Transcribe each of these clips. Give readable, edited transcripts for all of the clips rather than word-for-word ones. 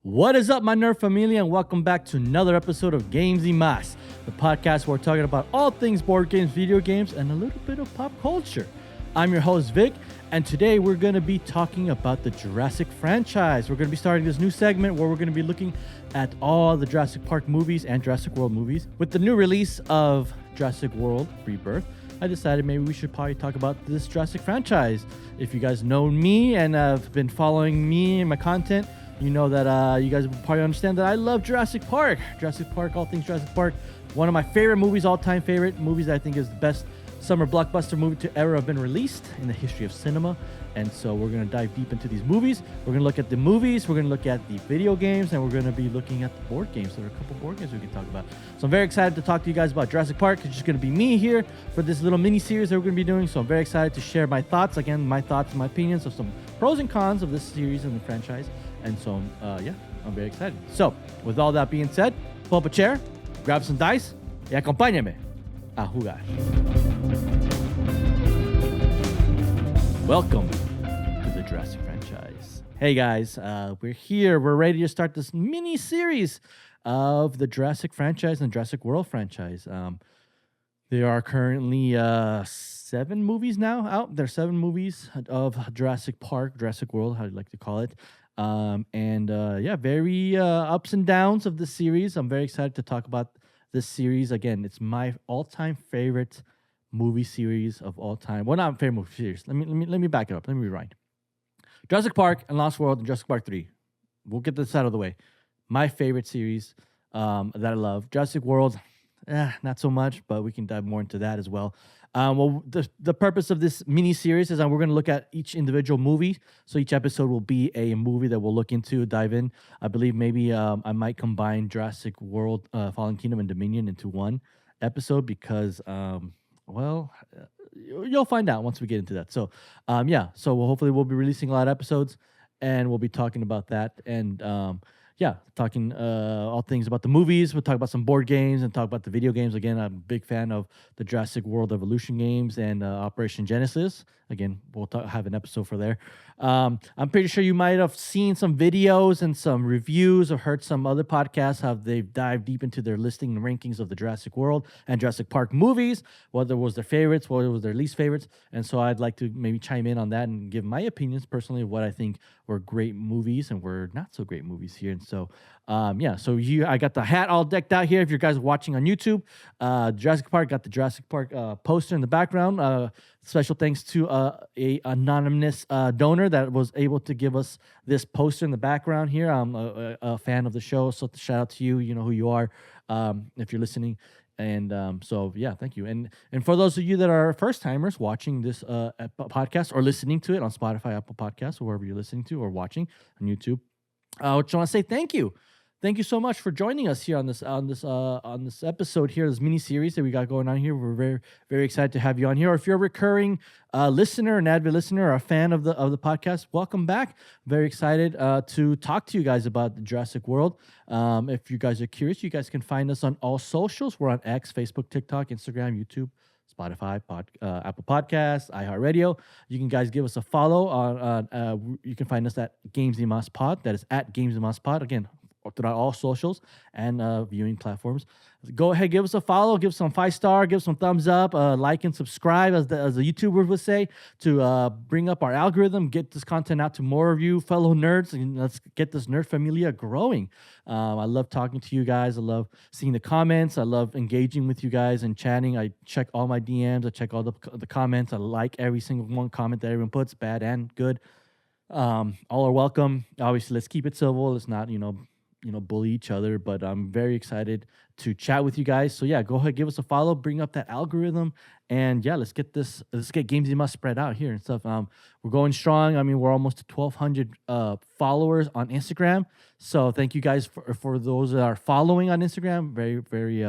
What is up, my nerd familia, and welcome back to another episode of Games y Más, the podcast where we're talking about all things board games, video games, and a little bit of pop culture. I'm your host, Vic, and today we're going to be talking about the Jurassic franchise. We're going to be starting this new segment where we're going to be looking at all the Jurassic Park movies and Jurassic World movies. With the new release of Jurassic World Rebirth, I decided maybe we should probably talk about this Jurassic franchise. If you guys know me and have been following me and my content, you know that you guys will probably understand that I love Jurassic Park. Jurassic Park, all things Jurassic Park. One of my favorite movies, all-time favorite movies that I think is the best summer blockbuster movie to ever have been released in the history of cinema. And so we're going to dive deep into these movies. We're going to look at the movies, we're going to look at the video games, and we're going to be looking at the board games. There are a couple board games we can talk about. So I'm very excited to talk to you guys about Jurassic Park. It's just going to be me here for this little mini-series that we're going to be doing. So I'm very excited to share my thoughts. Again, my thoughts and my opinions of some pros and cons of this series and the franchise. And so, yeah, I'm very excited. So, with all that being said, pull up a chair, grab some dice, y acompáñame a jugar. Welcome to the Jurassic franchise. Hey guys, we're here. We're ready to start this mini-series of the Jurassic franchise and Jurassic World franchise. There are currently 7 movies now out. There are 7 movies of Jurassic Park, Jurassic World, how you like to call it. Yeah, very ups and downs of the series. I'm very excited to talk about this series. Again, it's my all-time favorite movie series of all time. Well, not favorite movie series. Let me back it up. Let me rewind. Jurassic Park and Lost World and Jurassic Park 3. We'll get this out of the way. My favorite series that I love. Jurassic World, not so much, but we can dive more into that as well. Well, the purpose of this mini-series is that we're going to look at each individual movie. So each episode will be a movie that we'll look into, dive in. I believe maybe I might combine Jurassic World, Fallen Kingdom, and Dominion into one episode because, you'll find out once we get into that. So, yeah, so hopefully we'll be releasing a lot of episodes, and we'll be talking about that. And, yeah, talking all things about the movies. We'll talk about some board games and talk about the video games. Again, I'm a big fan of the Jurassic World Evolution games and Operation Genesis. Again, we'll have an episode for there. I'm pretty sure you might have seen some videos and some reviews or heard some other podcasts how they've dived deep into their listing and rankings of the Jurassic World and Jurassic Park movies, whether it was their favorites, whether it was their least favorites. And so I'd like to maybe chime in on that and give my opinions personally of what I think were great movies and were not so great movies here. And so, yeah, so I got the hat all decked out here. If you guys are watching on YouTube, Jurassic Park got the Jurassic Park poster in the background. Special thanks to a anonymous donor that was able to give us this poster in the background here. I'm a fan of the show, so shout out to you. You know who you are if you're listening. And so, yeah, thank you. And for those of you that are first timers watching this podcast or listening to it on Spotify, Apple Podcasts, or wherever you're listening to or watching on YouTube, I just want to say thank you. Thank you so much for joining us here on this episode here, this mini series that we got going on here. We're very, very excited to have you on here. Or if you're a recurring listener, an avid listener, or a fan of the podcast, welcome back. Very excited to talk to you guys about the Jurassic World. If you guys are curious, you guys can find us on all socials. We're on X, Facebook, TikTok, Instagram, YouTube, Spotify, Apple Podcasts, iHeartRadio. You can guys give us a follow on. You can find us at Games y Más Pod. That is at Games y Más Pod. Again, throughout all socials and viewing platforms. Go ahead, give us a follow, give some 5-star, give some thumbs up, like and subscribe, as the YouTubers would say, to bring up our algorithm, get this content out to more of you fellow nerds, and let's get this nerd familia growing. I love talking to you guys. I love seeing the comments. I love engaging with you guys and chatting. I check all my DMs. I check all the comments. I like every single one comment that everyone puts, bad and good. All are welcome. Obviously, let's keep it civil. Let's not, bully each other, but I'm very excited to chat with you guys. So yeah, go ahead, give us a follow, bring up that algorithm, and yeah, let's get Games y Más spread out here and stuff. We're going strong. I mean, we're almost to 1,200 followers on Instagram. So thank you guys for those that are following on Instagram. Very, very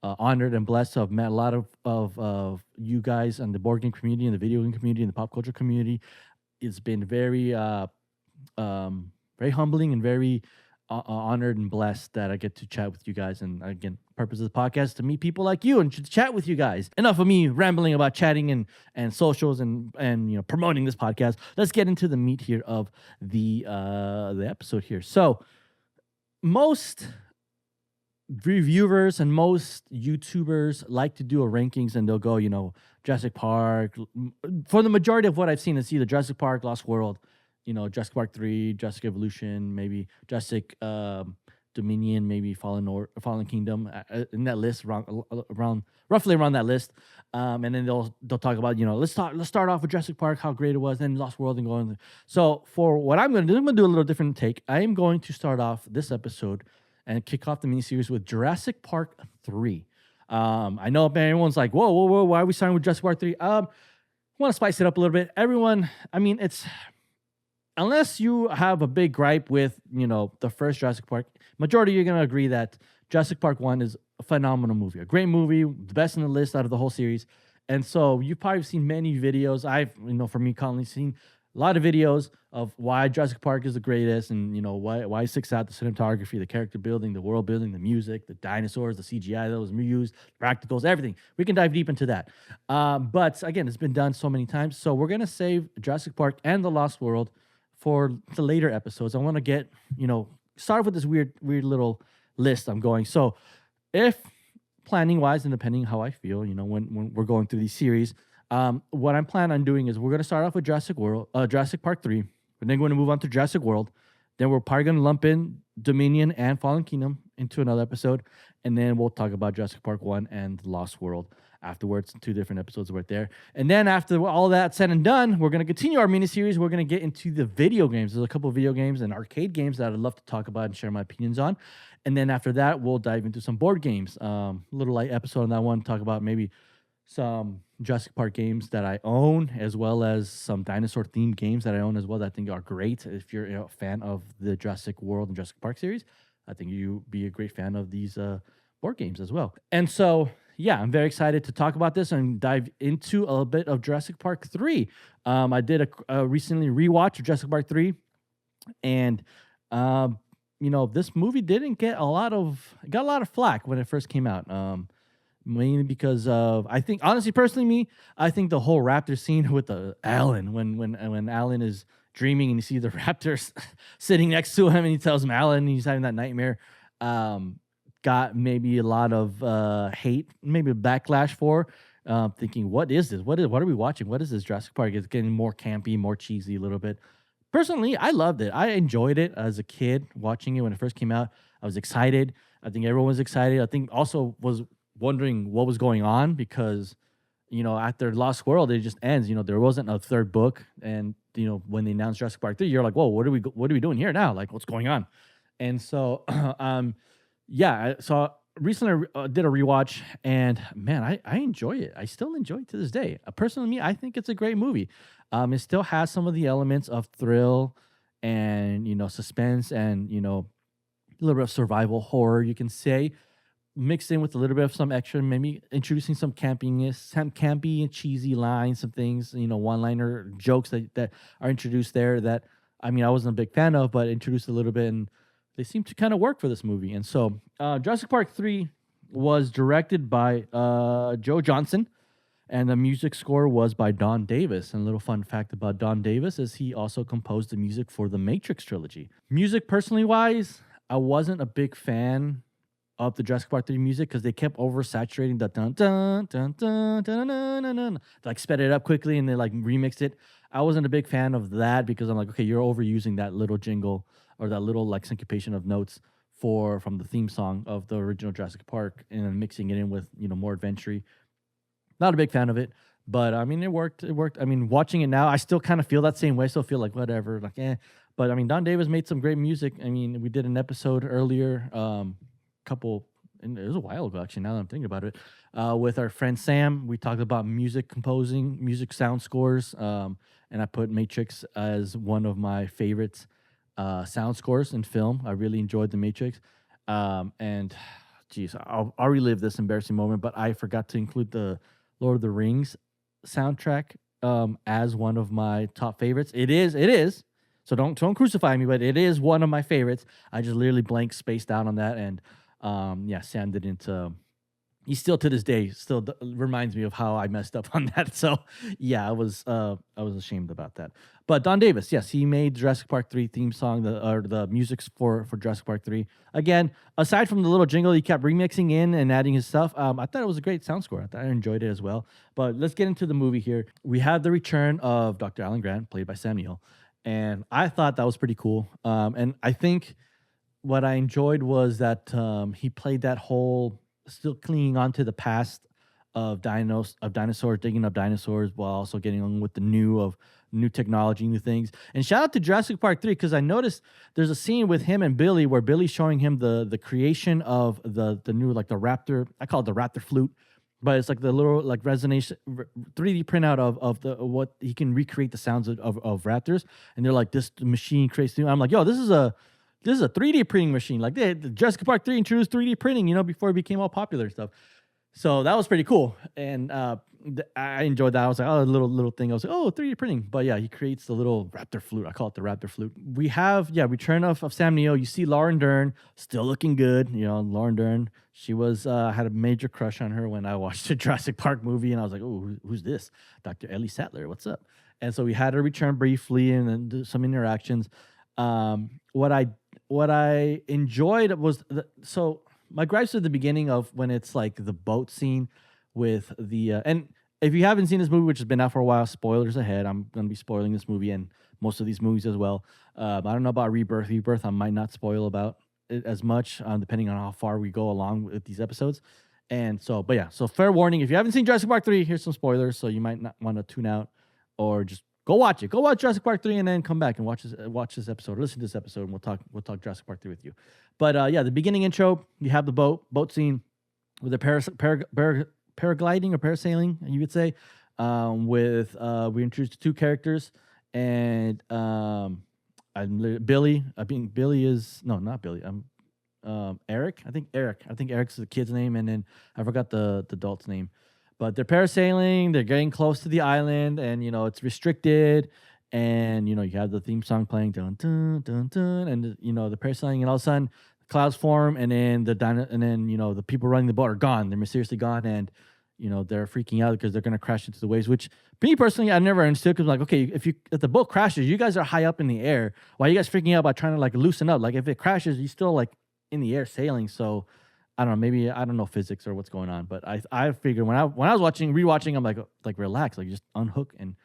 honored and blessed to have met a lot of you guys in the board game community, and the video game community, and the pop culture community. It's been very, very humbling and very honored and blessed that I get to chat with you guys. And again, purpose of the podcast is to meet people like you and to chat with you guys. Enough of me rambling about chatting and socials and promoting this podcast. Let's get into the meat here of the episode here. So most reviewers and most YouTubers like to do a rankings, and they'll go, Jurassic Park. For the majority of what I've seen, it's either Jurassic Park, Lost World, Jurassic Park 3, Jurassic Evolution, maybe Jurassic Dominion, maybe Fallen Kingdom, in that list, around roughly around that list. And then they'll talk about, let's start off with Jurassic Park, how great it was, then Lost World, and go on. So for what I'm going to do, I'm going to do a little different take. I am going to start off this episode and kick off the miniseries with Jurassic Park 3. I know everyone's like, whoa, why are we starting with Jurassic Park 3? I want to spice it up a little bit. Everyone, it's unless you have a big gripe with, the first Jurassic Park, majority you're going to agree that Jurassic Park 1 is a phenomenal movie, a great movie, the best in the list out of the whole series. And so you've probably seen many videos. I've, for me, constantly seen a lot of videos of why Jurassic Park is the greatest, and why it sticks out: the cinematography, the character building, the world building, the music, the dinosaurs, the CGI that was used, practicals, everything. We can dive deep into that. But again, it's been done so many times, so we're gonna save Jurassic Park and the Lost World for the later episodes. I want to get start with this weird little list I'm going. So if planning wise, and depending how I feel, when we're going through these series. What I'm planning on doing is we're going to start off with Jurassic Park 3. We're then going to move on to Jurassic World. Then we're probably going to lump in Dominion and Fallen Kingdom into another episode. And then we'll talk about Jurassic Park 1 and Lost World afterwards. 2 different episodes right there. And then after all that said and done, we're going to continue our miniseries. We're going to get into the video games. There's a couple of video games and arcade games that I'd love to talk about and share my opinions on. And then after that, we'll dive into some board games. Little light episode on that one. Talk about maybe some Jurassic Park games that I own, as well as some dinosaur themed games that I own as well, that I think are great. If you're a fan of the Jurassic World and Jurassic Park series, I think you'd be a great fan of these board games as well. And so, yeah, I'm very excited to talk about this and dive into a bit of Jurassic Park 3. I did a recently rewatch of Jurassic Park 3, and this movie didn't get a lot of flack when it first came out. Mainly because of, I think, honestly, personally, I think the whole raptor scene with the Alan, when Alan is dreaming and you see the raptors sitting next to him and he tells him Alan he's having that nightmare, got maybe a lot of hate, maybe a backlash for, thinking, what is this? What are we watching? What is this Jurassic Park? It's getting more campy, more cheesy a little bit. Personally, I loved it. I enjoyed it as a kid watching it when it first came out. I was excited. I think everyone was excited. I think also was wondering what was going on because, after Lost World, it just ends. There wasn't a third book, and when they announced Jurassic Park 3, you're like, whoa, what are we doing here now? Like, what's going on? And so, so recently did a rewatch, and man, I enjoy it. I still enjoy it to this day. Personally, I think it's a great movie. It still has some of the elements of thrill and suspense and a little bit of survival horror, you can say, mixed in with a little bit of some extra, maybe introducing some campiness, some campy and cheesy lines, some things, one-liner jokes that are introduced there that, I wasn't a big fan of, but introduced a little bit, and they seem to kind of work for this movie. And so Jurassic Park 3 was directed by Joe Johnson, and the music score was by Don Davis. And a little fun fact about Don Davis is he also composed the music for the Matrix trilogy. Music, personally wise, I wasn't a big fan of the Jurassic Park 3 music because they kept oversaturating the dun dun dun dun dun dun dun dun, like sped it up quickly and they like remixed it. I wasn't a big fan of that because I'm like, okay, you're overusing that little jingle or that little like syncopation of notes from the theme song of the original Jurassic Park and then mixing it in with more adventure. Not a big fan of it, but it worked. It worked. Watching it now, I still kind of feel that same way. Still feel like whatever, like eh. But Don Davis made some great music. We did an episode earlier. And it was a while ago actually, now that I'm thinking about it, with our friend Sam. We talked about music composing, music sound scores, and I put Matrix as one of my favorites sound scores in film. I really enjoyed the Matrix, and geez, I'll relive this embarrassing moment, but I forgot to include the Lord of the Rings soundtrack as one of my top favorites. It is, so don't crucify me, but it is one of my favorites. I just literally spaced out on that, and Sam didn't he still to this day still reminds me of how I messed up on that. So yeah, I was ashamed about that. But Don Davis, yes, he made Jurassic Park 3 theme song, or the music for Jurassic Park 3. Again, aside from the little jingle he kept remixing in and adding his stuff, I thought it was a great sound score. I thought I enjoyed it as well. But let's get into the movie here. We have the return of Dr. Alan Grant, played by Sam Neill, and I thought that was pretty cool. And I think what I enjoyed was that he played that whole still clinging on to the past of dinosaurs, digging up dinosaurs while also getting on with the new technology, new things. And shout out to Jurassic Park 3 because I noticed there's a scene with him and Billy where Billy's showing him the creation of the new like the raptor. I call it the raptor flute, but it's like the little like resonation 3D printout of the what he can recreate the sounds of raptors. And they're like, this machine creates new. I'm like, yo, this is a 3D printing machine. Like the Jurassic Park 3 introduced 3D printing, before it became all popular and stuff. So that was pretty cool. And I enjoyed that. I was like, oh, little thing. I was like, oh, 3D printing. But yeah, he creates the little raptor flute. I call it the raptor flute. We have, return of Sam Neill. You see Lauren Dern still looking good. Lauren Dern, she was, had a major crush on her when I watched the Jurassic Park movie. And I was like, oh, who's this? Dr. Ellie Sattler, what's up? And so we had her return briefly and then do some interactions. What I enjoyed was so my gripes at the beginning of when it's like the boat scene with the and if you haven't seen this movie, which has been out for a while, spoilers ahead. I'm going to be spoiling this movie and most of these movies as well. I don't know about Rebirth. I might not spoil about it as much, depending on how far we go along with these episodes. And so, but yeah, so fair warning. If you haven't seen Jurassic Park 3, here's some spoilers. So you might not want to tune out or just go watch it. Go watch Jurassic Park 3 and then come back and watch this episode. Or listen to this episode and we'll talk Jurassic Park 3 with you. But the beginning intro, you have the boat scene with the paragliding or parasailing, you could say. We introduced two characters and Billy. I think Billy is not Billy. Eric. I think Eric's the kid's name, and then I forgot the adult's name. But they're parasailing, they're getting close to the island, and it's restricted. And you have the theme song playing, dun dun dun dun, and the parasailing, and all of a sudden clouds form, and then the people running the boat are gone. They're mysteriously gone, and they're freaking out because they're gonna crash into the waves. Which me personally, I never understood because like, okay, if the boat crashes, you guys are high up in the air. Why are you guys freaking out about trying to like loosen up? Like if it crashes, you still like in the air sailing. So I don't know, maybe I don't know physics or what's going on, but I figured when I was rewatching, I'm like relax, like just unhook, and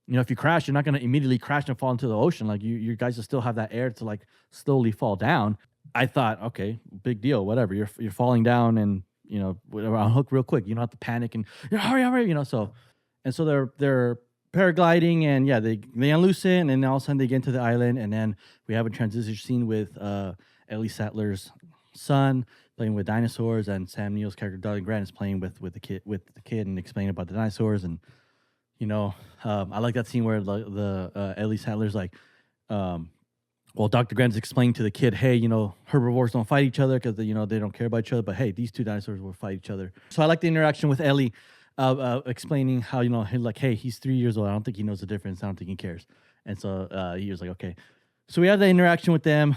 if you crash, you're not gonna immediately crash and fall into the ocean. Like you guys will still have that air to like slowly fall down. I thought, okay, big deal, whatever. You're falling down, and unhook real quick. You don't have to panic and hurry. So they're paragliding, and they unloosen, and all of a sudden they get into the island, and then we have a transition scene with Ellie Sattler's son playing with dinosaurs, and Sam Neill's character Darling Grant is playing with the kid and explaining about the dinosaurs. And I like that scene where the Ellie Sattler's like, Dr. Grant's explaining to the kid, hey, herbivores don't fight each other because they don't care about each other, but hey, these two dinosaurs will fight each other. So I like the interaction with Ellie, explaining how hey, he's 3 years old. I don't think he knows the difference. I don't think he cares. And so he was like, okay. So we have the interaction with them.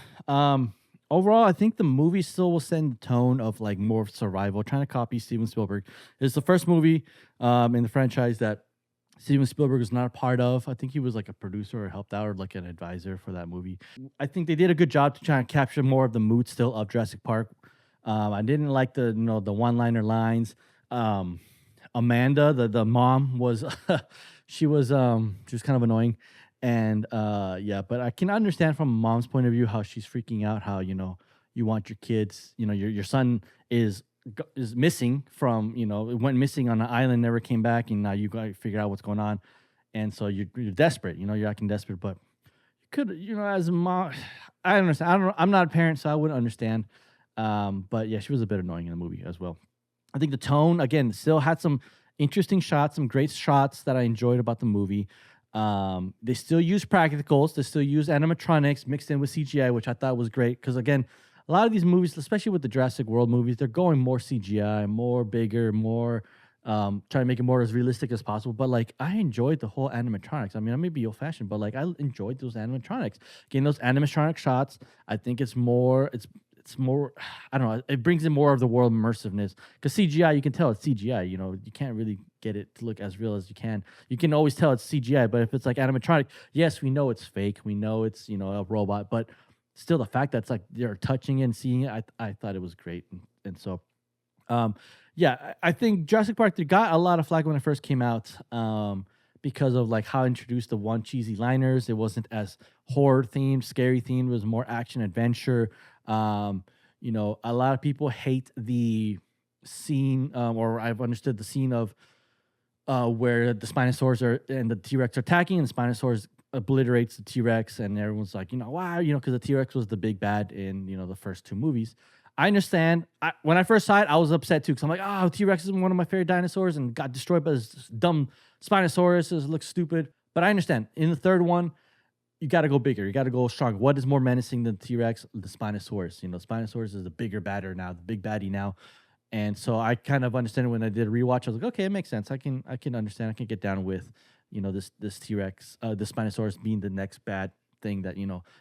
Overall, I think the movie still will send the tone of like more survival, trying to copy Steven Spielberg. It's the first movie in the franchise that Steven Spielberg was not a part of. I think he was like a producer or helped out or like an advisor for that movie. I think they did a good job to try and capture more of the mood still of Jurassic Park. I didn't like the one-liner lines. Amanda, the mom was she was kind of annoying. And but I can understand from a mom's point of view how she's freaking out, how you want your kids, your son is missing from, it went missing on an island, never came back, and now you got to figure out what's going on. And so you're desperate, you're acting desperate, but you could, as a mom, I understand. I'm not a parent, so I wouldn't understand. But yeah, she was a bit annoying in the movie as well. I think the tone, again, still had some interesting shots, some great shots that I enjoyed about the movie. They still use practicals, they still use animatronics mixed in with CGI, which I thought was great because again, a lot of these movies, especially with the Jurassic World movies, they're going more CGI, more bigger, more trying to make it more as realistic as possible. But like I enjoyed the whole animatronics. I mean, I may be old fashioned, but like I enjoyed those animatronics. Getting those animatronic shots, I think it's it's more, I don't know, it brings in more of the world immersiveness. Because CGI, you can tell it's CGI. You can't really get it to look as real as you can. You can always tell it's CGI, but if it's like animatronic, yes, we know it's fake. We know it's a robot, but still the fact that it's like they're touching it and seeing it, I thought it was great, and so um, yeah, I think Jurassic Park 3 got a lot of flack when it first came out, because of like how it introduced the one cheesy liners. It wasn't as horror themed, scary themed. It was more action adventure. A lot of people hate the scene, or I've understood the scene of where the Spinosaurs are and the T Rex are attacking, and the Spinosaurs obliterates the T Rex, and everyone's like, wow, because the T Rex was the big bad in the first two movies. I understand. When I first saw it, I was upset too because I'm like, oh, T Rex is one of my favorite dinosaurs and got destroyed by this dumb Spinosaurus. It looks stupid. But I understand. In the third one, you got to go bigger. You got to go strong. What is more menacing than T Rex? The Spinosaurus. Spinosaurus is the bigger badder now, the big baddie now. And so I kind of understand when I did a rewatch. I was like, okay, it makes sense. I can understand. I can get down with this T Rex, the Spinosaurus being the next bad thing that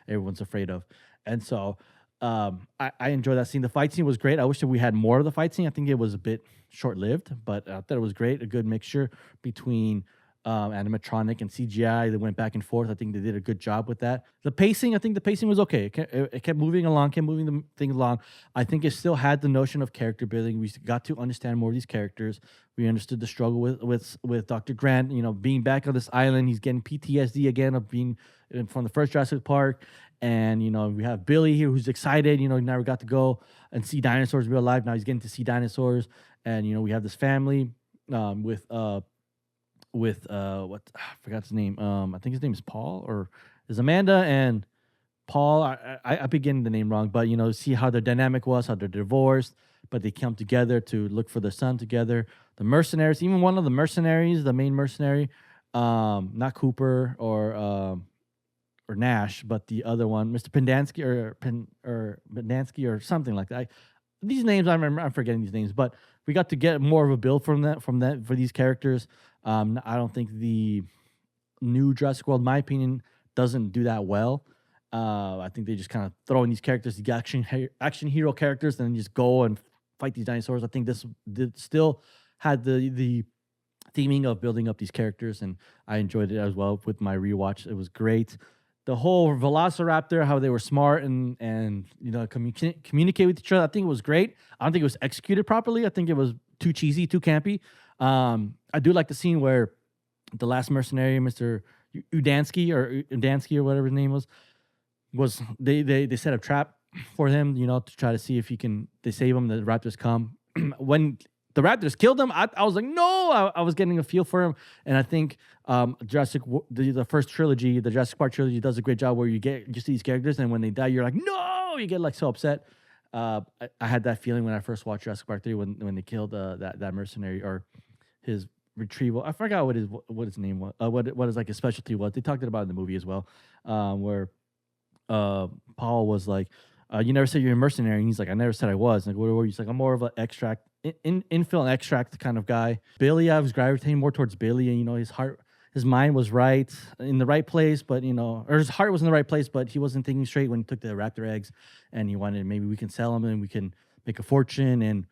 everyone's afraid of. And so I enjoyed that scene. The fight scene was great. I wish that we had more of the fight scene. I think it was a bit short-lived, but I thought it was great. A good mixture between animatronic and CGI. They went back and forth. I think they did a good job with that. I think the pacing was okay. It kept moving along, kept moving the thing along. I think it still had the notion of character building. We got to understand more of these characters. We understood the struggle with Dr. Grant, being back on this island. He's getting PTSD again of being from the first Jurassic Park. And, we have Billy here who's excited, he never got to go and see dinosaurs in real life. Now he's getting to see dinosaurs. And, we have this family with what I forgot his name. I think his name is Paul, or is Amanda and Paul. I begin the name wrong, but see how their dynamic was, how they're divorced, but they come together to look for their son together. The mercenaries, even one of the mercenaries, the main mercenary, not Cooper or Nash, but the other one, Mr. Pendansky or Pendansky or something like that. These names I'm forgetting these names, but we got to get more of a build from that for these characters. I don't think the new Jurassic World, in my opinion, doesn't do that well. I think they just kind of throw in these characters, the action hero characters, and then just go and fight these dinosaurs. I think this still had the theming of building up these characters, and I enjoyed it as well with my rewatch. It was great. The whole Velociraptor, how they were smart and communicate with each other, I think it was great. I don't think it was executed properly. I think it was too cheesy, too campy. I do like the scene where the last mercenary, Mr. Udansky or whatever his name was they set a trap for him, to try to see if they save him. The raptors come. When the raptors killed him, I was like, no, I was getting a feel for him. And I think the first trilogy, the Jurassic Park trilogy, does a great job where you see these characters, and when they die, you're like, no, you get like so upset. I had that feeling when I first watched Jurassic Park 3 when they killed that mercenary, or his retrieval. I forgot what his name was. What his like his specialty was. They talked about it in the movie as well, where Paul was like, you never said you're a mercenary, and he's like, I never said I was. Like, what were you? He's like, I'm more of an extract, infill and extract kind of guy. Billy, I was gravitating more towards Billy, and his mind was right in the right place, but or his heart was in the right place, but he wasn't thinking straight when he took the raptor eggs, and he wanted, maybe we can sell them and we can make a fortune and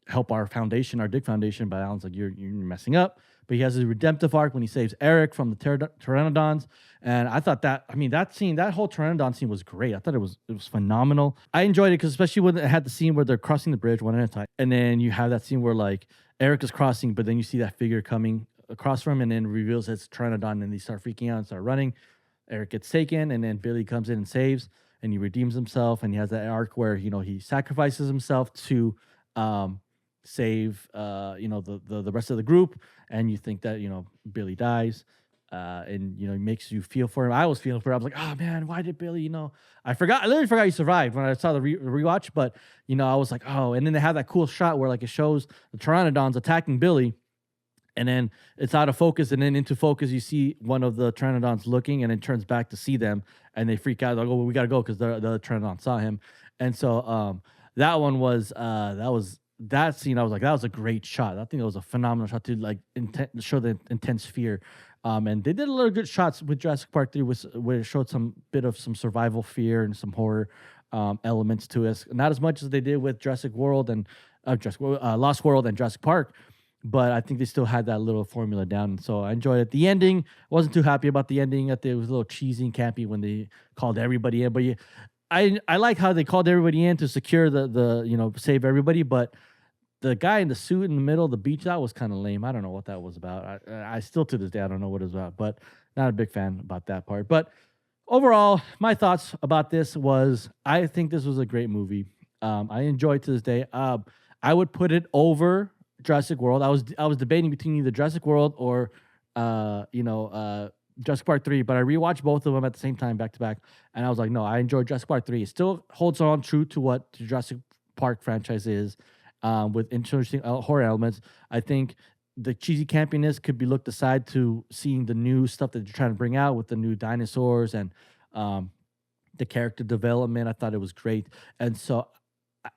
help our dig foundation. But Alan's like, you're messing up. But he has his redemptive arc when he saves Eric from the pteranodons. And I thought that whole pteranodon scene was great. I thought it was phenomenal. I enjoyed it because especially when it had the scene where they're crossing the bridge one at a time. And then you have that scene where like Eric is crossing, but then you see that figure coming across from him and then reveals it's pteranodon, and they start freaking out and start running. Eric gets taken, and then Billy comes in and saves, and he redeems himself. And he has that arc where, he sacrifices himself to save the rest of the group, and you think that Billy dies, and it makes you feel for him. I was feeling for him. I was like, oh man, why did Billy? I literally forgot he survived when I saw the rewatch. But I was like, oh. And then they have that cool shot where like it shows the pteranodons attacking Billy, and then it's out of focus, and then into focus you see one of the pteranodons looking, and it turns back to see them, and they freak out. Like, oh, we gotta go because the pteranodon saw him. And so that one was that scene. I was like, that was a great shot. I think it was a phenomenal shot to like show the intense fear. And they did a lot of good shots with Jurassic Park 3, where it showed some survival fear and some horror. elements to us. Not as much as they did with Jurassic World and Lost World and Jurassic Park, but I think they still had that little formula down. And so I enjoyed it. The ending, wasn't too happy about the ending. I think it was a little cheesy and campy when they called everybody in. But I like how they called everybody in to secure the save everybody. But the guy in the suit in the middle of the beach, that was kind of lame. I don't know what that was about. I still to this day I don't know what it was about. But not a big fan about that part. But overall, my thoughts about this was I think this was a great movie. I enjoyed to this day. I would put it over Jurassic World. I was debating between either Jurassic World or Jurassic Park 3, but I rewatched both of them at the same time back to back, and I was like, no, I enjoyed Jurassic Park 3. It still holds on true to what the Jurassic Park franchise is, with interesting horror elements. I think the cheesy campiness could be looked aside to seeing the new stuff that you're trying to bring out with the new dinosaurs and the character development. I thought it was great, and so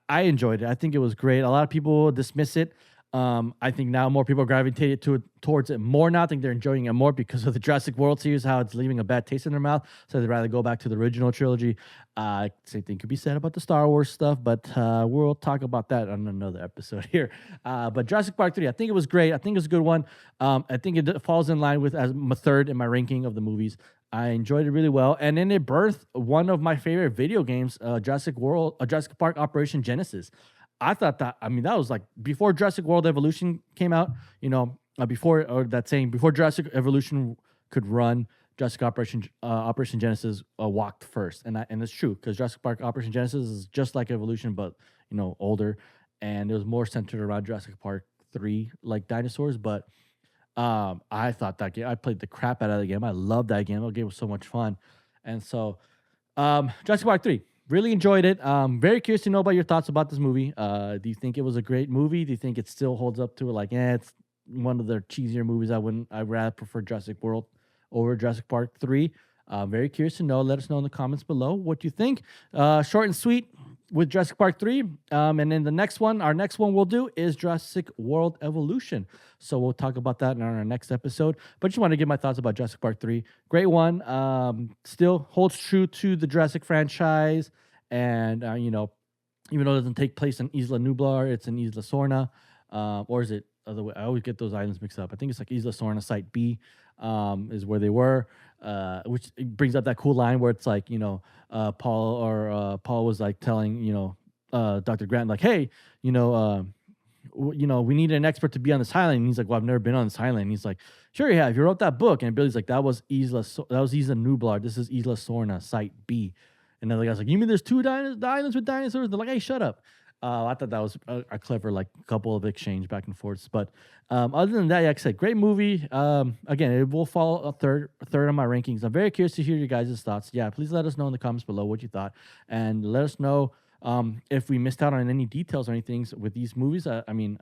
I enjoyed it. I think it was great. A lot of people dismiss it. I think now more people gravitated towards it more now. I think they're enjoying it more because of the Jurassic World series, how it's leaving a bad taste in their mouth. So they'd rather go back to the original trilogy. Same thing could be said about the Star Wars stuff, but we'll talk about that on another episode here. But Jurassic Park 3, I think it was great. I think it's a good one. I think it falls in line with as my third in my ranking of the movies. I enjoyed it really well. And then it birthed one of my favorite video games, Jurassic Park Operation Genesis. I thought that was like before Jurassic World Evolution came out, before Jurassic Evolution could run, Jurassic Operation Genesis walked first. And it's true because Jurassic Park Operation Genesis is just like Evolution, but, older. And it was more centered around Jurassic Park 3, like dinosaurs. But I thought that game, I played the crap out of the game. I loved that game. That game was so much fun. And so Jurassic Park 3. Really enjoyed it. Very curious to know about your thoughts about this movie. Do you think it was a great movie? Do you think it still holds up to it? Like, it's one of their cheesier movies. I'd rather prefer Jurassic World over Jurassic Park 3. Very curious to know. Let us know in the comments below what you think. Short and sweet with Jurassic Park 3. And then our next one we'll do is Jurassic World Evolution. So we'll talk about that in our next episode. But just want to give my thoughts about Jurassic Park 3. Great one. Still holds true to the Jurassic franchise. And, even though it doesn't take place in Isla Nublar, it's in Isla Sorna. Or is it other way? I always get those islands mixed up. I think it's like Isla Sorna Site B is where they were. Which brings up that cool line where it's like, Paul was like telling, Dr. Grant, like, hey, we need an expert to be on this island. And he's like, well, I've never been on this island. And he's like, sure you have. You wrote that book. And Billy's like, that was Isla Nublar. This is Isla Sorna, Site B. And then the guy's like, you mean there's two islands with dinosaurs? They're like, hey, shut up. I thought that was a clever, like, couple of exchange back and forths. But other than that, like I said, great movie. Again, it will fall a third on my rankings. I'm very curious to hear your guys' thoughts. Yeah, please let us know in the comments below what you thought. And let us know if we missed out on any details or anything with these movies. I'm doing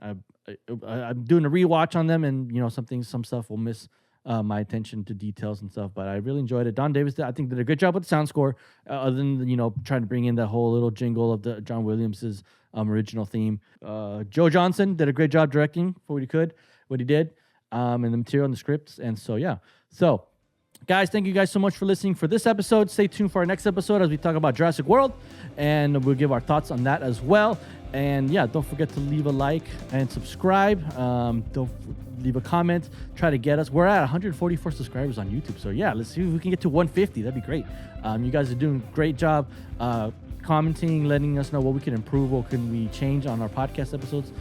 a rewatch on them, and, some stuff will miss my attention to details and stuff, but I really enjoyed it. Don Davis, I think, did a good job with the sound score, other than, trying to bring in that whole little jingle of the John Williams's original theme. Joe Johnson did a great job directing for what he did, and the material and the scripts. And so, yeah. So, guys, thank you guys so much for listening for this episode. Stay tuned for our next episode as we talk about Jurassic World, and we'll give our thoughts on that as well. And yeah, don't forget to leave a like and subscribe. Don't leave a comment. Try to get us. We're at 144 subscribers on YouTube. So yeah, let's see if we can get to 150. That'd be great. You guys are doing a great job commenting, letting us know what we can improve, what can we change on our podcast episodes.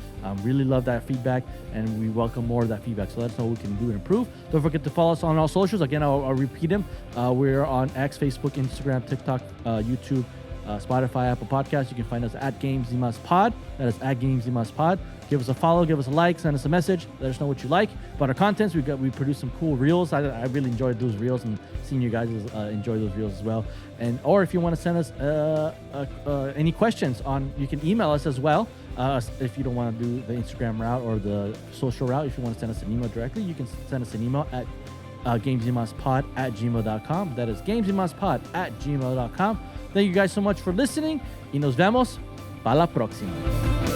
Really love that feedback, and we welcome more of that feedback. So let us know what we can do and improve. Don't forget to follow us on all socials. Again, I'll repeat them. We're on X, Facebook, Instagram, TikTok, YouTube, Spotify, Apple Podcasts. You can find us at GamesYMasPod. That is at GamesYMasPod. Give us a follow, give us a like, send us a message. Let us know what you like about our contents. We produce some cool reels. I really enjoyed those reels, and seeing you guys enjoy those reels as well. Or if you want to send us any questions you can email us as well. If you don't want to do the Instagram route or the social route, if you want to send us an email directly, you can send us an email at GamesYMasPod@gmail.com. That is GamesYMasPod@gmail.com. Thank you guys so much for listening, y nos vemos para la próxima.